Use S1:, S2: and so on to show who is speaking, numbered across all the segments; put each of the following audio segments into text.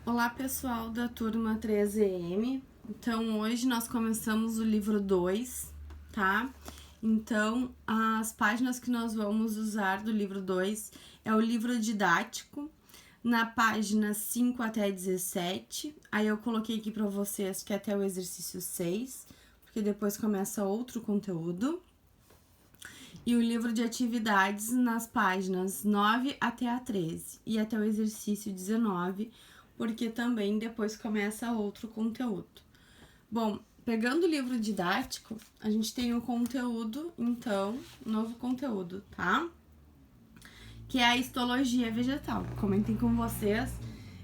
S1: Olá, pessoal da turma 13EM. Então, hoje nós começamos o livro 2, tá? Então, as páginas que nós vamos usar do livro 2 é o livro didático, na página 5 até 17. Aí eu coloquei aqui para vocês que é até o exercício 6, porque depois começa outro conteúdo. E o livro de atividades nas páginas 9 até a 13 e até o exercício 19, porque também depois começa outro conteúdo. Bom, pegando o livro didático, a gente tem um conteúdo, então, novo conteúdo, tá? Que é a histologia vegetal. Comentei com vocês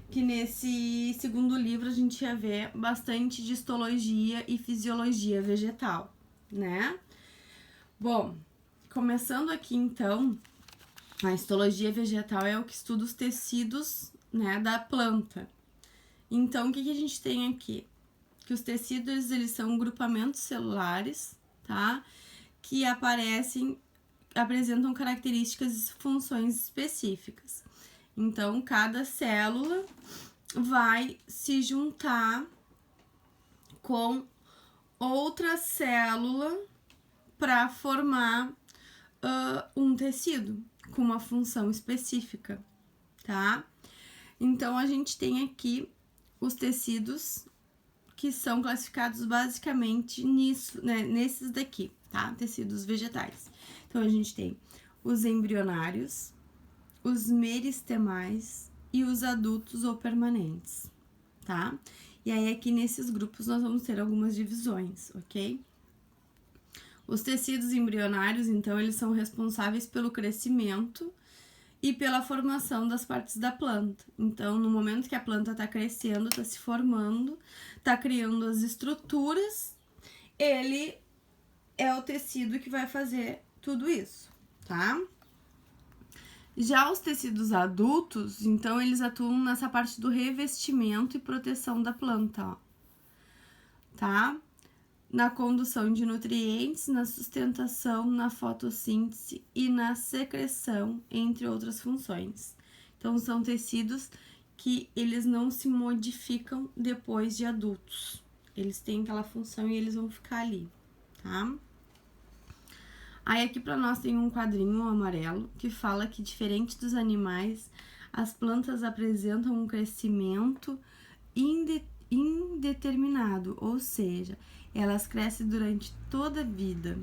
S1: que nesse segundo livro a gente ia ver bastante de histologia e fisiologia vegetal, né? Bom, começando aqui então, a histologia vegetal é o que estuda os tecidos, né, da planta. Então, o que a gente tem aqui? Que os tecidos, eles são grupamentos celulares, tá? Que apresentam características e funções específicas. Então, cada célula vai se juntar com outra célula para formar um tecido com uma função específica, tá? Então, a gente tem aqui os tecidos que são classificados basicamente nisso, né, nesses daqui, tá? Tecidos vegetais. Então, a gente tem os embrionários, os meristemais e os adultos ou permanentes, tá? E aí, aqui nesses grupos, nós vamos ter algumas divisões, ok? Os tecidos embrionários, então, eles são responsáveis pelo crescimento e pela formação das partes da planta. Então, no momento que a planta está crescendo, está se formando, está criando as estruturas, ele é o tecido que vai fazer tudo isso, tá? Já os tecidos adultos, então, eles atuam nessa parte do revestimento e proteção da planta, ó, tá? Na condução de nutrientes, na sustentação, na fotossíntese e na secreção, entre outras funções. Então, são tecidos que eles não se modificam depois de adultos. Eles têm aquela função e eles vão ficar ali, tá? Aí aqui para nós tem um quadrinho amarelo que fala que, diferente dos animais, as plantas apresentam um crescimento indeterminado, ou seja, elas crescem durante toda a vida.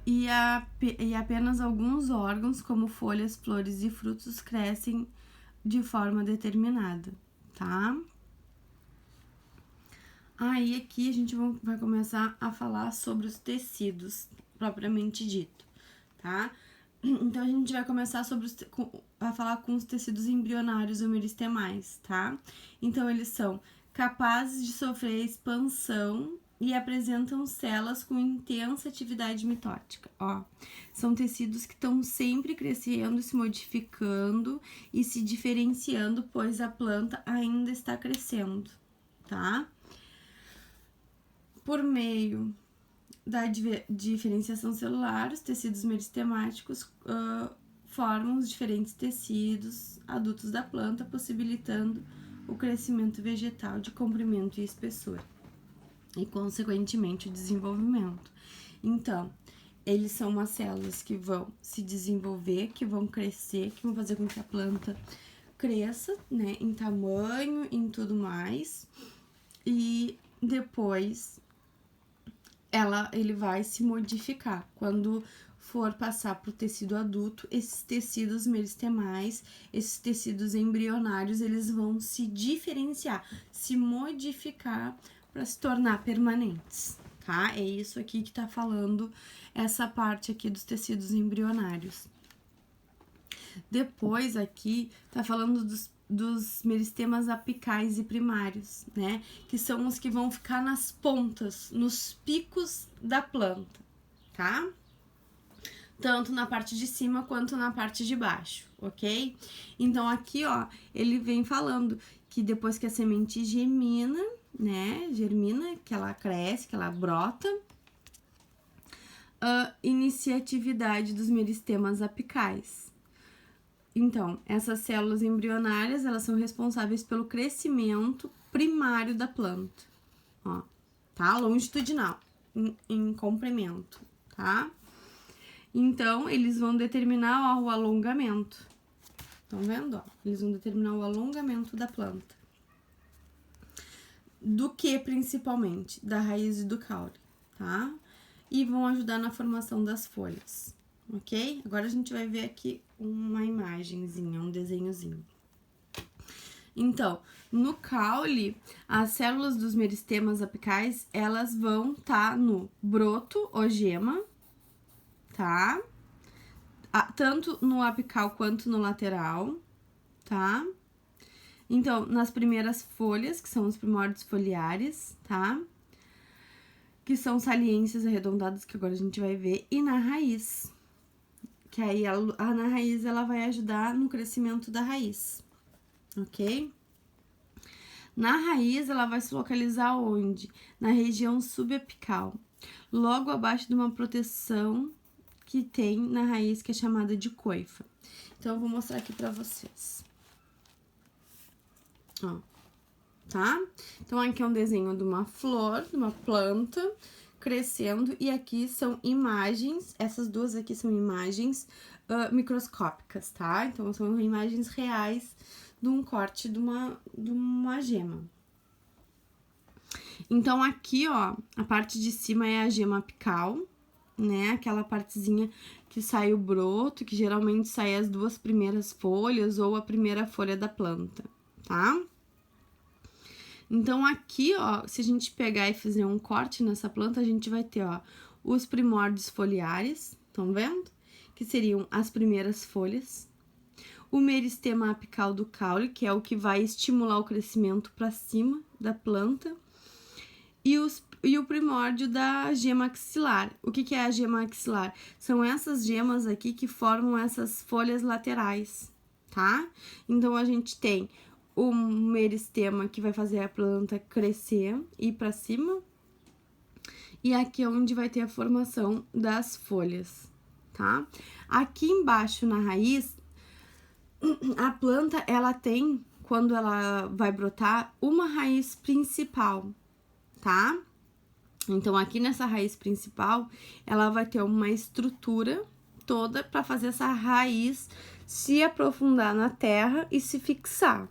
S1: E apenas alguns órgãos, como folhas, flores e frutos, crescem de forma determinada, tá? Aí aqui a gente vai começar a falar sobre os tecidos, propriamente dito, tá? Então, a gente vai começar a falar com os tecidos embrionários ou meristemais, tá? Então, eles são capazes de sofrer expansão e apresentam células com intensa atividade mitótica, ó. São tecidos que estão sempre crescendo, se modificando e se diferenciando, pois a planta ainda está crescendo, tá? Por meio da diferenciação celular, os tecidos meristemáticos formam os diferentes tecidos adultos da planta, possibilitando o crescimento vegetal de comprimento e espessura e, consequentemente, o desenvolvimento. Então, eles são umas células que vão se desenvolver, que vão crescer, que vão fazer com que a planta cresça, né, em tamanho, em tudo mais, e depois ele vai se modificar. Quando for passar para o tecido adulto, esses tecidos meristemais, esses tecidos embrionários, eles vão se diferenciar, se modificar para se tornar permanentes, tá? É isso aqui que tá falando essa parte aqui dos tecidos embrionários. Depois aqui tá falando dos meristemas apicais e primários, né? Que são os que vão ficar nas pontas, nos picos da planta, tá? Tanto na parte de cima quanto na parte de baixo, ok? Então, aqui, ó, ele vem falando que depois que a semente germina, né? Que ela cresce, que ela brota, inicia a atividade dos meristemas apicais. Então, essas células embrionárias, elas são responsáveis pelo crescimento primário da planta, ó, tá? Longitudinal, em comprimento, tá? Então, eles vão determinar, ó, o alongamento. Estão vendo, ó? Eles vão determinar o alongamento da planta. Do que, principalmente? Da raiz e do caule, tá? E vão ajudar na formação das folhas, ok? Agora a gente vai ver aqui uma imagenzinha, um desenhozinho. Então, no caule, as células dos meristemas apicais, elas vão estar no broto ou gema, tá? Tanto no apical quanto no lateral, tá? Então, nas primeiras folhas, que são os primórdios foliares, tá? Que são saliências arredondadas, que agora a gente vai ver, e na raiz. Que aí, na raiz, ela vai ajudar no crescimento da raiz, ok? Na raiz, ela vai se localizar onde? Na região subapical, logo abaixo de uma proteção que tem na raiz, que é chamada de coifa. Então, eu vou mostrar aqui pra vocês. Ó, tá? Então, aqui é um desenho de uma flor, de uma planta crescendo, e aqui são imagens, essas duas aqui são imagens microscópicas, tá? Então, são imagens reais de um corte de uma gema. Então, aqui, ó, a parte de cima é a gema apical, né? Aquela partezinha que sai o broto, que geralmente sai as duas primeiras folhas ou a primeira folha da planta, tá? Então, aqui, ó, se a gente pegar e fizer um corte nessa planta, a gente vai ter, ó, os primórdios foliares, estão vendo? Que seriam as primeiras folhas. O meristema apical do caule, que é o que vai estimular o crescimento para cima da planta. E o primórdio da gema axilar. O que é a gema axilar? São essas gemas aqui que formam essas folhas laterais, tá? Então, a gente tem o meristema que vai fazer a planta crescer e ir para cima. E aqui é onde vai ter a formação das folhas, tá? Aqui embaixo na raiz, a planta, ela tem, quando ela vai brotar, uma raiz principal, tá? Então, aqui nessa raiz principal, ela vai ter uma estrutura toda para fazer essa raiz se aprofundar na terra e se fixar.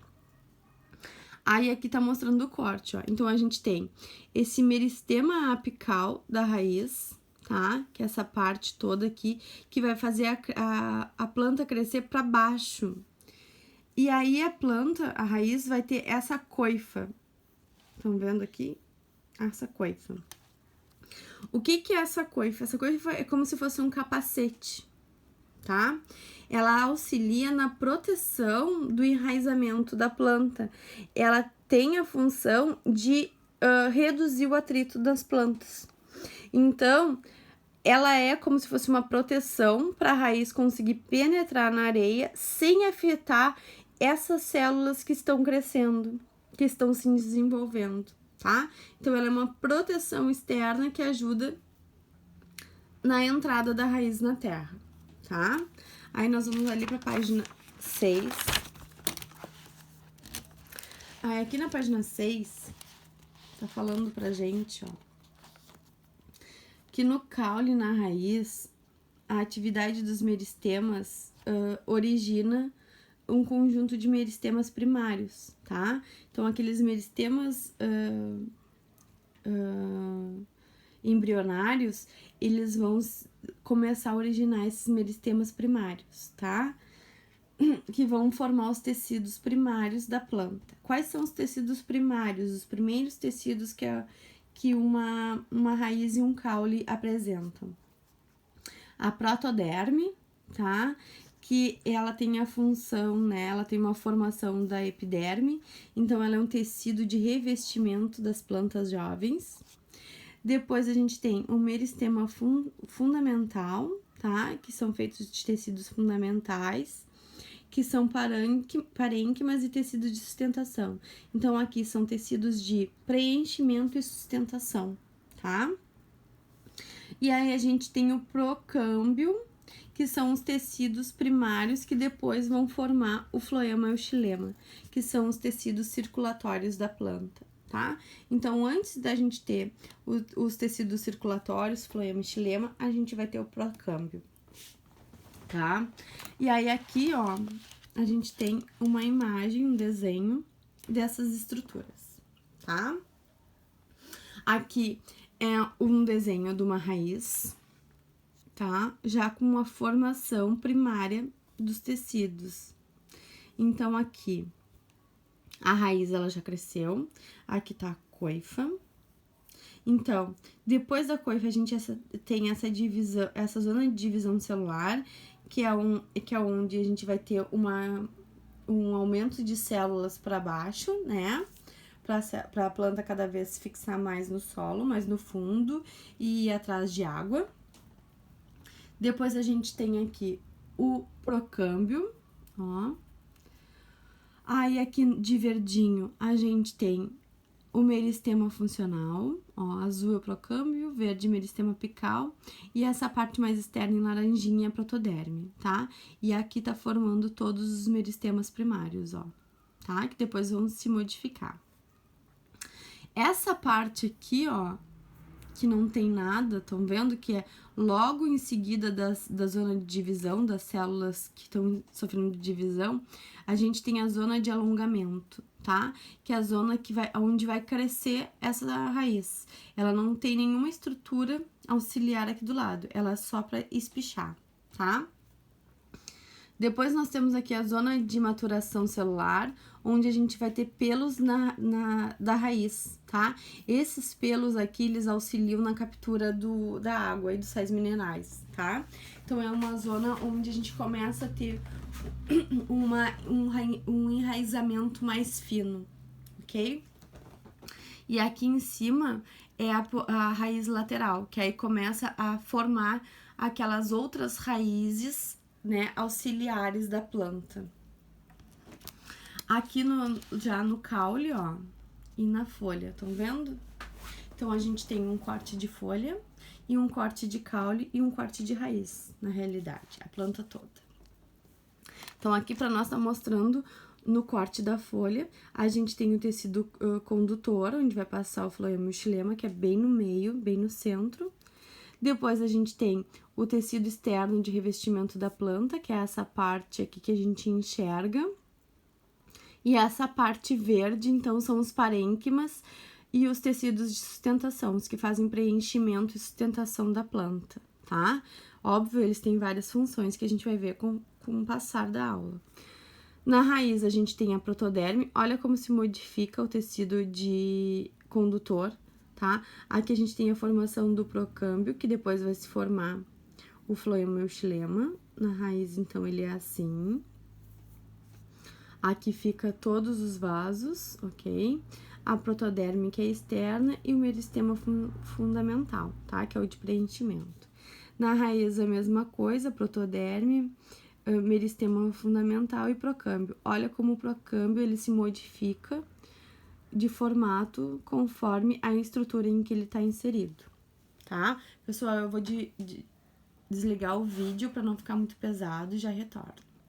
S1: Aí, aqui tá mostrando o corte, ó. Então, a gente tem esse meristema apical da raiz, tá? Que é essa parte toda aqui, que vai fazer a planta crescer para baixo. E aí, a raiz, vai ter essa coifa. Estão vendo aqui? Essa coifa. O que é essa coifa? Essa coifa é como se fosse um capacete, tá? Ela auxilia na proteção do enraizamento da planta. Ela tem a função de reduzir o atrito das plantas. Então, ela é como se fosse uma proteção para a raiz conseguir penetrar na areia sem afetar essas células que estão crescendo, que estão se desenvolvendo, tá? Então, ela é uma proteção externa que ajuda na entrada da raiz na terra, tá? Aí, nós vamos ali pra página 6. Aí, aqui na página 6, tá falando pra gente, ó, que no caule, na raiz, a atividade dos meristemas origina um conjunto de meristemas primários, tá? Então, aqueles meristemas embrionários, eles vão começar a originar esses meristemas primários, tá? Que vão formar os tecidos primários da planta. Quais são os tecidos primários? Os primeiros tecidos que uma raiz e um caule apresentam. A protoderme, tá? Que ela tem a função, né? Ela tem uma formação da epiderme, então ela é um tecido de revestimento das plantas jovens. Depois a gente tem o meristema fundamental, tá? Que são feitos de tecidos fundamentais, que são parênquimas e tecidos de sustentação. Então, aqui são tecidos de preenchimento e sustentação, tá? E aí, a gente tem o procâmbio, que são os tecidos primários que depois vão formar o floema e o xilema, que são os tecidos circulatórios da planta, tá? Então, antes da gente ter os tecidos circulatórios, floema e xilema, a gente vai ter o procâmbio, tá? E aí, aqui, ó, a gente tem uma imagem, um desenho dessas estruturas, tá? Aqui é um desenho de uma raiz, tá? Já com uma formação primária dos tecidos. Então, aqui, a raiz, ela já cresceu. Aqui tá a coifa. Então, depois da coifa, a gente tem essa divisão, essa zona de divisão celular, que é onde a gente vai ter um aumento de células para baixo, né? Para a planta cada vez se fixar mais no solo, mais no fundo e ir atrás de água. Depois a gente tem aqui o procâmbio, ó. Aí aqui de verdinho a gente tem o meristema funcional, ó, azul é o procâmbio, verde meristema apical e essa parte mais externa em laranjinha é a protoderme, tá? E aqui tá formando todos os meristemas primários, ó, tá? Que depois vão se modificar. Essa parte aqui, ó, que não tem nada, estão vendo que é logo em seguida da zona de divisão, das células que estão sofrendo de divisão, a gente tem a zona de alongamento, tá? Que é a zona onde vai crescer essa raiz. Ela não tem nenhuma estrutura auxiliar aqui do lado, ela é só para espichar, tá? Depois nós temos aqui a zona de maturação celular, onde a gente vai ter pelos da raiz, tá? Esses pelos aqui, eles auxiliam na captura da água e dos sais minerais, tá? Então, é uma zona onde a gente começa a ter um enraizamento mais fino, ok? E aqui em cima é a raiz lateral, que aí começa a formar aquelas outras raízes, né, auxiliares da planta. Aqui já no caule, ó, e na folha, estão vendo? Então, a gente tem um corte de folha e um corte de caule e um corte de raiz, na realidade, a planta toda. Então, aqui para nós tá mostrando no corte da folha, a gente tem o tecido condutor, onde vai passar o floema e o xilema, que é bem no meio, bem no centro. Depois, a gente tem o tecido externo de revestimento da planta, que é essa parte aqui que a gente enxerga. E essa parte verde, então, são os parênquimas e os tecidos de sustentação, os que fazem preenchimento e sustentação da planta, tá? Óbvio, eles têm várias funções que a gente vai ver com o passar da aula. Na raiz, a gente tem a protoderme, olha como se modifica o tecido de condutor, tá? Aqui a gente tem a formação do procâmbio, que depois vai se formar o floema e o xilema. Na raiz, então, ele é assim. Aqui fica todos os vasos, ok? A protoderme, que é externa, e o meristema fundamental, tá? Que é o de preenchimento. Na raiz, a mesma coisa, protoderme, meristema fundamental e procâmbio. Olha como o procâmbio, ele se modifica de formato conforme a estrutura em que ele tá inserido, tá? Pessoal, eu vou desligar o vídeo para não ficar muito pesado e já retorno.